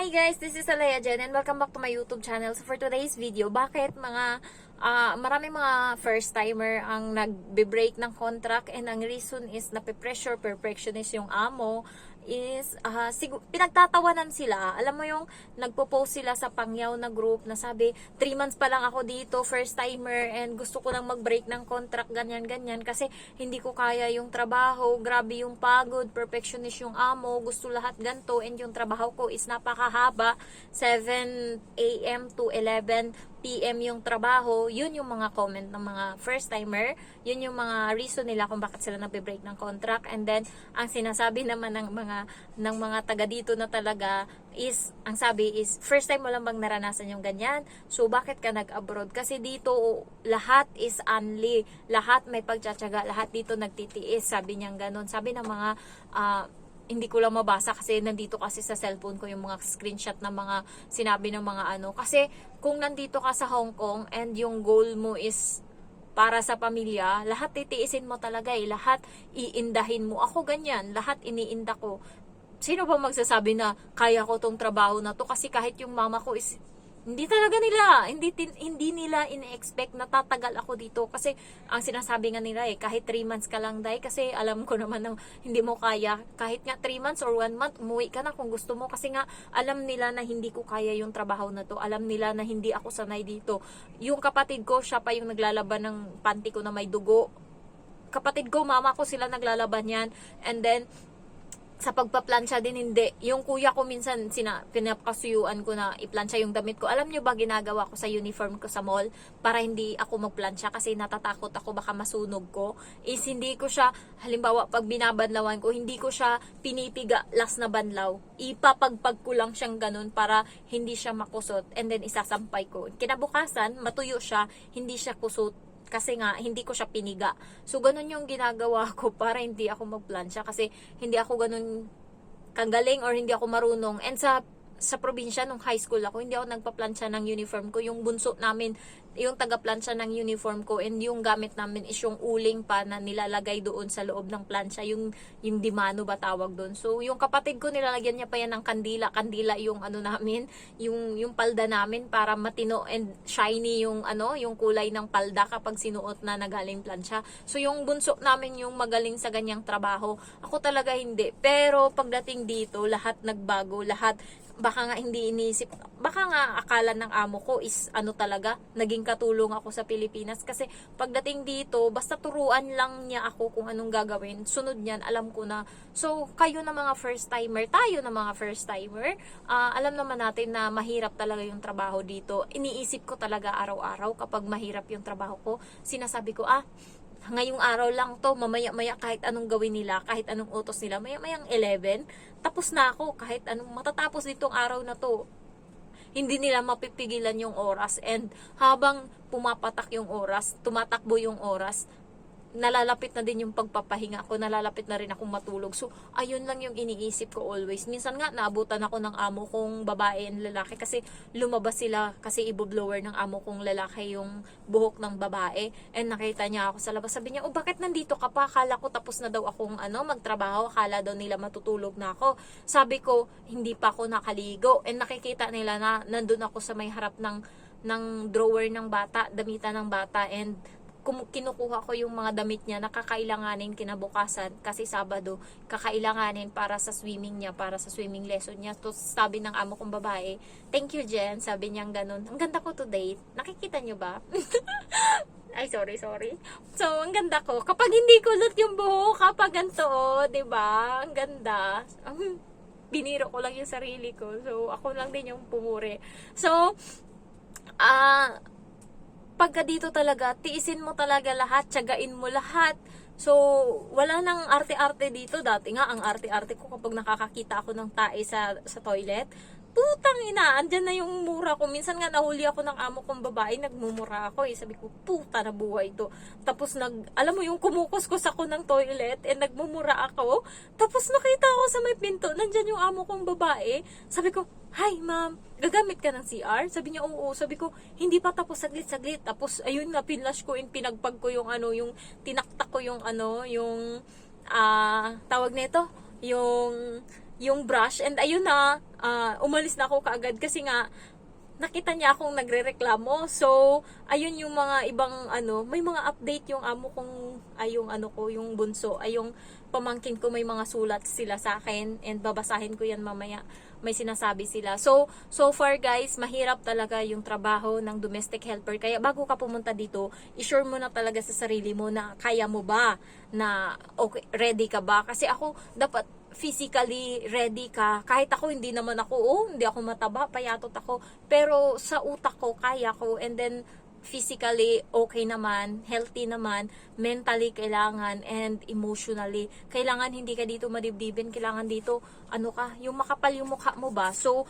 Hi guys, this is Alea Jen and welcome back to my YouTube channel. So for today's video, bakit maraming mga first timer ang nagbe-break ng contract, and ang reason is nape-pressure, perfectionist yung amo is pinagtatawanan sila. Alam mo yung nagpo-post sila sa Pangyaw na group na sabi 3 months pa lang ako dito, first timer, and gusto ko nang mag-break ng contract, ganyan kasi hindi ko kaya yung trabaho, grabe yung pagod, perfectionist yung amo, gusto lahat ganto, and yung trabaho ko is napakahaba, 7 a.m. to 11 PM yung trabaho. Yun yung mga comment ng mga first timer, yun yung mga reason nila kung bakit sila nagbe-break ng contract. And then ang sinasabi naman ng mga taga dito na talaga is, ang sabi is, first time mo lang bang naranasan yung ganyan? So bakit ka nag-abroad? Kasi dito lahat is unli, lahat may pagtsatsaga, lahat dito nagtitiis, sabi niyang ganun. Sabi ng mga hindi ko lang mabasa kasi nandito kasi sa cellphone ko yung mga screenshot ng mga sinabi ng mga ano. Kasi kung nandito ka sa Hong Kong and yung goal mo is para sa pamilya, lahat titiisin mo talaga lahat iindahin mo. Ako ganyan, lahat iniinda ko. Sino ba magsasabi na kaya ko tong trabaho na to? Kasi kahit yung mama ko is hindi talaga nila, hindi nila ine-expect na tatagal ako dito. Kasi ang sinasabi nga nila kahit 3 months ka lang, dai, kasi alam ko naman na hindi mo kaya. Kahit nga 3 months or 1 month, umuwi ka na kung gusto mo. Kasi nga alam nila na hindi ko kaya yung trabaho na to. Alam nila na hindi ako sanay dito. Yung kapatid ko, siya pa yung naglalaban ng panty ko na may dugo. Kapatid ko, mama ko, sila naglalaban yan. And then sa pagpaplansya din hindi. Yung kuya ko minsan pinapakasuyuan ko na iplansya yung damit ko. Alam nyo ba ginagawa ko sa uniform ko sa mall para hindi ako magplansya kasi natatakot ako baka masunog ko? Is hindi ko siya, halimbawa pag binabanlawan ko, hindi ko siya pinipiga last na banlaw. Ipapagpag ko lang siyang ganun para hindi siya makusot, and then isasampay ko. Kinabukasan, matuyo siya, hindi siya kusot. Kasi nga, hindi ko siya piniga. So, ganun yung ginagawa ko para hindi ako magplansya. Kasi hindi ako ganun kagaling or hindi ako marunong. And sa probinsya, nung high school ako, hindi ako nagpa-plansya ng uniform ko. Yung bunso namin, yung taga-plansya ng uniform ko, and yung gamit namin is yung uling pa na nilalagay doon sa loob ng plansya. Yung dimano ba tawag doon. So, yung kapatid ko, nilalagyan niya pa yan ng kandila. Kandila yung ano namin, yung palda namin para matino and shiny yung yung kulay ng palda kapag sinuot na nagaling plansya. So, yung bunso namin yung magaling sa ganyang trabaho. Ako talaga hindi. Pero, pagdating dito, lahat nagbago, lahat baka nga hindi iniisip, baka nga akala ng amo ko is talaga, naging katulong ako sa Pilipinas. Kasi pagdating dito, basta turuan lang niya ako kung anong gagawin, sunod niyan, alam ko na. So, kayo na mga first timer, tayo na mga first timer, alam naman natin na mahirap talaga yung trabaho dito. Iniisip ko talaga araw-araw kapag mahirap yung trabaho ko, sinasabi ko, ngayong araw lang to, mamaya-maya kahit anong gawin nila, kahit anong utos nila, maya-mayang 11, tapos na ako, kahit anong matatapos ditong araw na to. Hindi nila mapipigilan yung oras, and habang pumapatak yung oras, tumatakbo yung oras, nalalapit na din yung pagpapahinga ko, nalalapit na rin akong matulog. So, ayun lang yung iniisip ko always. Minsan nga, naabutan ako ng amo kong babae and lalaki kasi lumabas sila kasi iboblower ng amo kong lalaki yung buhok ng babae. And nakita niya ako sa labas. Sabi niya, bakit nandito ka pa? Akala ko tapos na daw akong magtrabaho. Akala daw nila matutulog na ako. Sabi ko, hindi pa ako nakaligo. And nakikita nila na nandun ako sa may harap ng drawer ng bata, damitan ng bata, and kinukuha ko yung mga damit niya na kakailanganin kinabukasan kasi Sabado, kakailanganin para sa swimming niya, para sa swimming lesson niya. To sabi ng amo kong babae, thank you Jen, sabi niyang ganun. Ang ganda ko today, nakikita niyo ba? Ay, sorry. So, ang ganda ko. Kapag hindi kulot yung buhok, kapag ganito, diba? Ang ganda. Biniro ko lang yung sarili ko. So, ako lang din yung pumuri. So, pagka dito talaga, tiisin mo talaga lahat, tiyagain mo lahat. So, wala nang arte-arte dito. Dati nga, ang arte-arte ko kapag nakakakita ako ng tae sa toilet. Putang ina, andyan na yung mura ko. Minsan nga nahuli ako ng amo kong babae, nagmumura ako Sabi ko, puta na buhay to. Tapos alam mo yung kumukuskus ako ng toilet and nagmumura ako. Tapos nakita ako sa may pinto, nandyan yung amo kong babae. Sabi ko, hi ma'am, gagamit ka ng CR? Sabi niya, oo. Sabi ko, hindi pa tapos, saglit. Tapos ayun nga, pinlash ko and pinagpag ko yung yung tinaktak ko yung yung tawag nito, yung yung brush. And ayun na, umalis na ako kaagad kasi nga, nakita niya akong nagrereklamo. So, ayun yung mga ibang may mga update yung amo kong, yung ko, yung bunso, yung pamangkin ko, may mga sulat sila sa akin and babasahin ko yan mamaya. May sinasabi sila. So far guys, mahirap talaga yung trabaho ng domestic helper. Kaya bago ka pumunta dito, i-sure mo na talaga sa sarili mo na kaya mo ba, na okay, ready ka ba? Kasi ako, dapat physically ready ka. Kahit ako, hindi naman ako, hindi ako mataba, payatot ako. Pero sa utak ko, kaya ko. And then, physically okay naman, healthy naman, mentally kailangan, and emotionally. Kailangan hindi ka dito madibdibin, kailangan dito, yung makapal yung mukha mo ba? So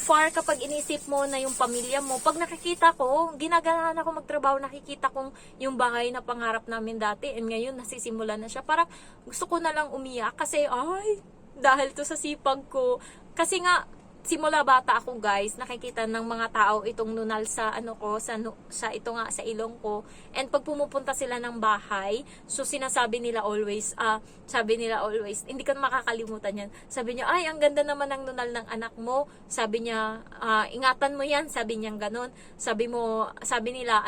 far, kapag inisip mo na yung pamilya mo, pag nakikita ko, ginaganahan ako magtrabaho, nakikita kong yung bahay na pangarap namin dati, and ngayon nasisimula na siya. Parang gusto ko na lang umiyak kasi, dahil to sa sipag ko. Kasi nga, simula bata ako guys, nakikita ng mga tao itong nunal sa sa ito nga sa ilong ko. And pag pumupunta sila ng bahay, so sabi nila always, hindi ko makakalimutan yan. Sabi niya, ay ang ganda naman ng nunal ng anak mo. Sabi niya, ingatan mo yan, sabi niya ganon. Sabi nila,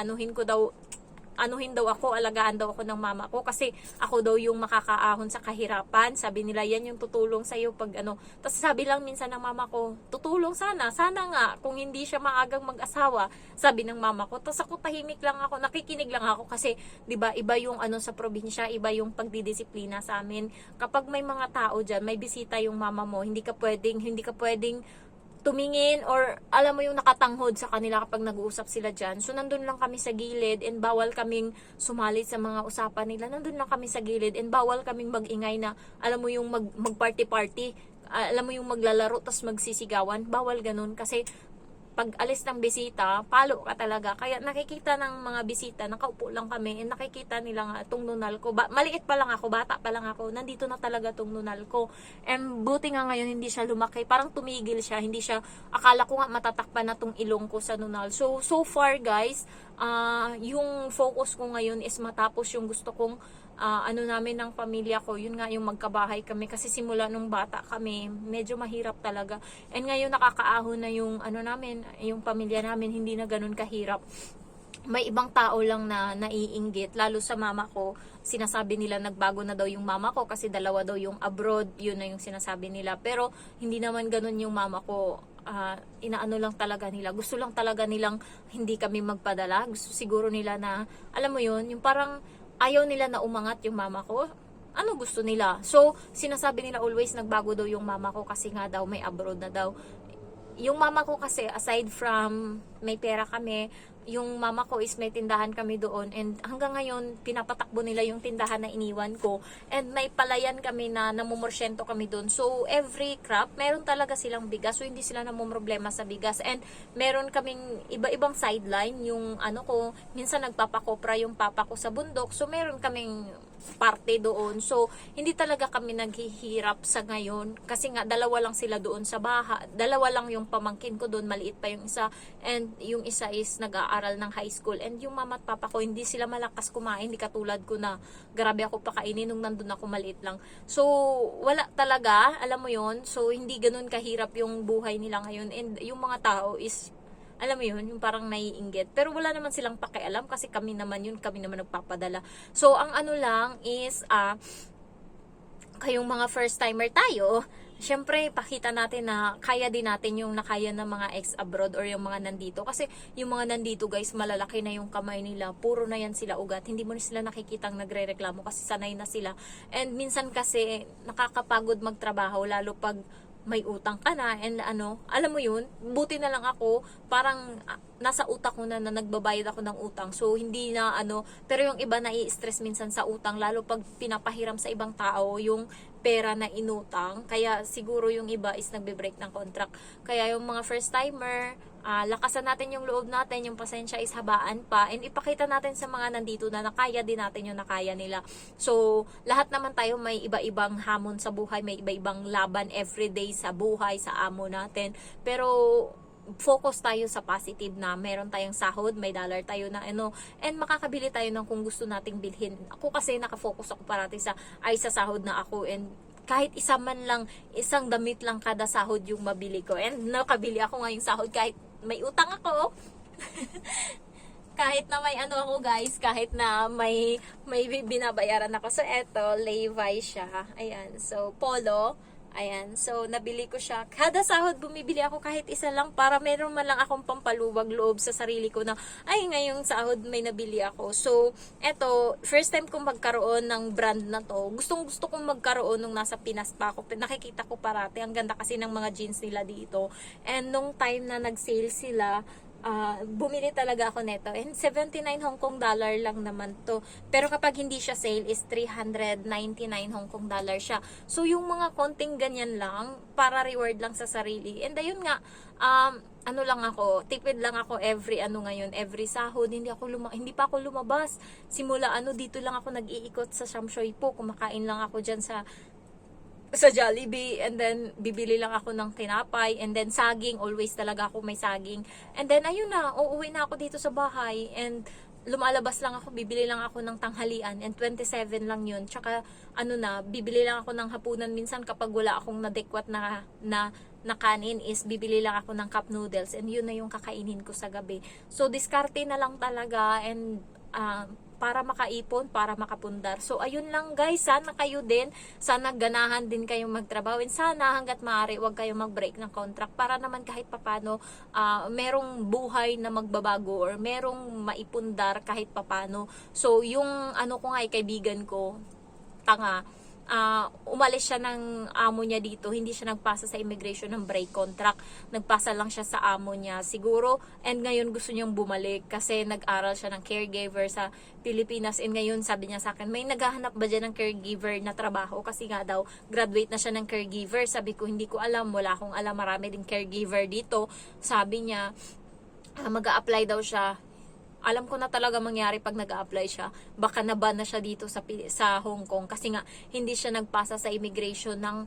anuhin daw ako, alagaan daw ako ng mama ko kasi ako daw yung makakaahon sa kahirapan. Sabi nila, yan yung tutulong sa'yo pag Tapos sabi lang minsan ng mama ko, tutulong sana nga, kung hindi siya maagang mag-asawa, sabi ng mama ko. Tapos ako tahimik lang ako, nakikinig lang ako kasi, di ba, iba yung sa probinsya, iba yung pagdidisiplina sa amin. Kapag may mga tao dyan, may bisita yung mama mo, hindi ka pwedeng tumingin or alam mo yung nakatanghod sa kanila kapag nag-uusap sila dyan. So, nandun lang kami sa gilid and bawal kaming sumalit sa mga usapan nila. Nandun lang kami sa gilid and bawal kaming mag-ingay na, alam mo yung mag-party-party, alam mo yung maglalaro tas magsisigawan. Bawal ganun kasi pag alis ng bisita, palo ka talaga. Kaya nakikita ng mga bisita, nakaupo lang kami, and nakikita nila nga itong nunal ko. Maliit pa lang ako, bata pa lang ako, nandito na talaga itong nunal ko. And buti nga ngayon hindi siya lumaki, parang tumigil siya, hindi siya, akala ko nga matatakpan na itong ilong ko sa nunal. So far guys, yung focus ko ngayon is matapos yung gusto kong namin ng pamilya ko, yun nga yung magkabahay kami kasi simula nung bata kami, medyo mahirap talaga. And ngayon nakakaahon na yung namin, yung pamilya namin, hindi na ganun kahirap. May ibang tao lang na naiinggit, lalo sa mama ko, sinasabi nila nagbago na daw yung mama ko kasi dalawa daw yung abroad, yun na yung sinasabi nila. Pero hindi naman ganun yung mama ko. Inaano lang talaga nila, gusto lang talaga nilang hindi kami magpadala, gusto siguro nila na, alam mo yun, yung parang ayaw nila na umangat yung mama ko. Ano gusto nila? So, sinasabi nila always nagbago daw yung mama ko kasi nga daw may abroad na daw. Yung mama ko kasi, aside from may pera kami, yung mama ko is may tindahan kami doon, and hanggang ngayon pinapatakbo nila yung tindahan na iniwan ko, and may palayan kami na namumorsyento kami doon. So every crop meron talaga silang bigas, so hindi sila namumroblema sa bigas. And meron kaming iba-ibang sideline, yung ko, minsan nagpapakopra yung papa ko sa bundok, so meron kaming parte doon. So, hindi talaga kami naghihirap sa ngayon kasi nga dalawa lang sila doon sa bahay. Dalawa lang yung pamangkin ko doon, maliit pa yung isa, and yung isa is nag-aaral ng high school. And yung mama at papa ko, hindi sila malakas kumain, hindi katulad ko na grabe ako pakainin nung nandun ako maliit lang. So, wala talaga, alam mo yon. So, hindi ganun kahirap yung buhay nila ngayon, and yung mga tao is, alam mo yun, yung parang naiinggit. Pero wala naman silang pakialam kasi kami naman nagpapadala. So, ang lang is, kayong mga first timer tayo, syempre, pakita natin na kaya din natin yung nakaya ng mga ex-abroad or yung mga nandito. Kasi yung mga nandito guys, malalaki na yung kamay nila. Puro na yan sila ugat. Hindi mo na sila nakikitang nagre-reklamo kasi sanay na sila. And minsan kasi, nakakapagod magtrabaho, lalo pag may utang ka na, and alam mo yun, buti na lang ako, parang nasa utak ko na nagbabayad ako ng utang. So, hindi na pero yung iba nai-stress minsan sa utang, lalo pag pinapahiram sa ibang tao yung pera na inutang. Kaya siguro yung iba is nagbe-break ng contract. Kaya yung mga first timer, lakasan natin yung loob natin, yung pasensya is habaan pa, and ipakita natin sa mga nandito na nakaya din natin yung nakaya nila. So, lahat naman tayo may iba-ibang hamon sa buhay, may iba-ibang laban everyday sa buhay, sa amo natin. Pero, focus tayo sa positive na meron tayong sahod, may dollar tayo na and makakabili tayo ng kung gusto nating bilhin. Ako kasi nakafocus ako parati sa sahod na ako, and kahit isa man lang, isang damit lang kada sahod yung mabili ko. And nakabili ako ngayong sahod kahit may utang ako. Kahit na may ano ako guys, kahit na may binabayaran ako. So eto, Levi's siya. Ayan. So polo. Ayan. So nabili ko siya. Kada sahod bumibili ako kahit isa lang para meron man lang akong pampaluwag loob sa sarili ko na ay ngayong sahod may nabili ako. So eto, first time kong magkaroon ng brand na to. Gustong-gusto kong magkaroon nung nasa Pinas pa ako. Nakikita ko parati. Ang ganda kasi ng mga jeans nila dito. And nung time na nag-sale sila, bumili talaga ako neto. And 79 Hong Kong dollar lang naman to. Pero kapag hindi siya sale is 399 Hong Kong dollar siya. So yung mga konting ganyan lang para reward lang sa sarili. And ayun nga, ano lang ako, tipid lang ako every sahod, hindi pa ako lumabas. Simula dito lang ako nag-iikot sa Shamshoy po, kumakain lang ako diyan sa Jollibee, and then bibili lang ako ng tinapay, and then saging, always talaga ako may saging. And then ayun na, uuwi na ako dito sa bahay, and lumalabas lang ako, bibili lang ako ng tanghalian, and 27 lang yun. Tsaka bibili lang ako ng hapunan minsan kapag wala akong nadekwat na kanin, is bibili lang ako ng cup noodles, and yun na yung kakainin ko sa gabi. So diskarte na lang talaga, and para makaipon, para makapundar. So, ayun lang guys. Sana kayo din, sana ganahan din kayong magtrabaho. And sana hanggat maaari, huwag kayong mag-break ng contract para naman kahit papano, merong buhay na magbabago or merong maipundar kahit papano. So, yung ko nga, kaibigan ko, tanga, umalis siya ng amo niya dito, hindi siya nagpasa sa immigration ng break contract, nagpasa lang siya sa amo niya siguro, and ngayon gusto niyang bumalik kasi nag-aral siya ng caregiver sa Pilipinas, and ngayon sabi niya sa akin, may naghahanap ba dyan ng caregiver na trabaho, kasi nga daw graduate na siya ng caregiver. Sabi ko, hindi ko alam, wala akong alam, marami din caregiver dito. Sabi niya, mag-a-apply daw siya. Alam ko na talaga mangyari pag nag-a-apply siya. Baka naban na siya dito sa Hong Kong kasi nga hindi siya nagpasa sa immigration ng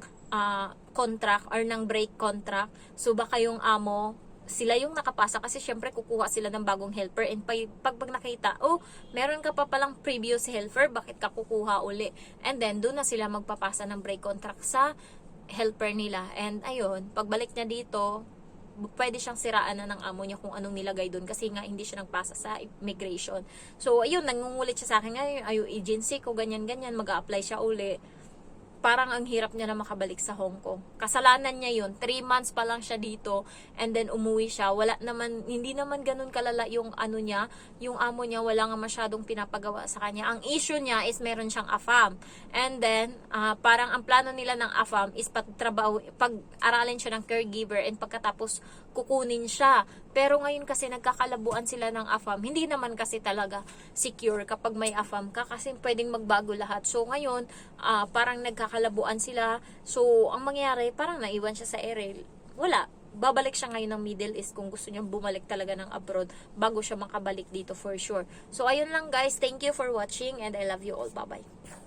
contract or ng break contract. So baka yung amo, sila yung nakapasa kasi syempre kukuha sila ng bagong helper, and pag nakita, meron ka pa palang previous helper, bakit ka kukuha uli? And then doon na sila magpapasa ng break contract sa helper nila. And ayun, pagbalik niya dito, pwede siyang siraan na ng amo niya kung anong nilagay doon kasi nga hindi siya nagpasa sa immigration. So, ayun, nangungulit siya sa akin ngayon, agency ko, ganyan-ganyan, mag-a-apply siya uli. Parang ang hirap niya na makabalik sa Hong Kong. Kasalanan niya yun. 3 months pa lang siya dito, and then umuwi siya. Hindi naman ganun kalala yung niya, yung amo niya, wala nga masyadong pinapagawa sa kanya. Ang issue niya is meron siyang AFAM. And then, parang ang plano nila ng AFAM is pag-aralin siya ng caregiver, and pagkatapos kukunin siya. Pero ngayon kasi nagkakalabuan sila ng AFAM. Hindi naman kasi talaga secure kapag may AFAM ka kasi pwedeng magbago lahat. So ngayon, parang nagkakalabuan sila. So ang mangyari, parang naiwan siya sa ere. Wala. Babalik siya ngayon ng Middle East kung gusto niya bumalik talaga ng abroad bago siya makabalik dito for sure. So ayun lang guys. Thank you for watching, and I love you all. Bye-bye.